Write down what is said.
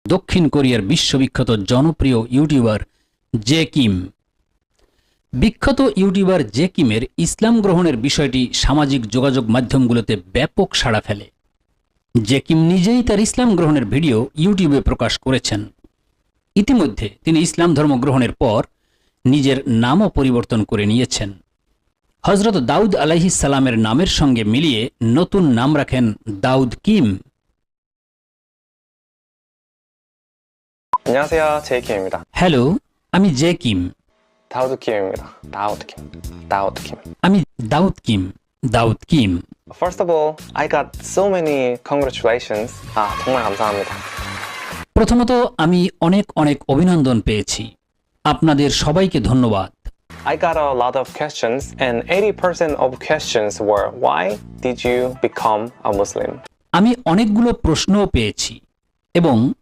দক্ষিণ কোরিয়ার বিশ্ববিখ্যাত জনপ্রিয় ইউটিউবার জে কিম। বিখ্যাত ইউটিউবার জে কিমের ইসলাম গ্রহণের বিষয়টি সামাজিক যোগাযোগ মাধ্যমগুলোতে ব্যাপক সাড়া ফেলে। জে কিম নিজেই তার ইসলাম গ্রহণের ভিডিও ইউটিউবে প্রকাশ করেছেন। ইতিমধ্যে তিনি ইসলাম ধর্ম গ্রহণের পর নিজের নামও পরিবর্তন করে নিয়েছেন। হযরত দাউদ আলাইহিস সালামের নামের সঙ্গে মিলিয়ে নতুন নাম রাখেন দাউদ কিম। 안녕하세요, 제이킴입니다. হ্যালো, আমি জে কিম। 다우드 킴입니다. 다우드 킴. 다우드 킴. আমি Dawood Kim. Dawood Kim. First of all, I got so many congratulations. 정말 감사합니다. প্রথমত আমি অনেক অনেক অভিনন্দন পেয়েছি। আপনাদের সবাইকে ধন্যবাদ। I got a lot of questions, and 80% of questions were, why did you become a Muslim? আমি অনেকগুলো প্রশ্নও পেয়েছি এবং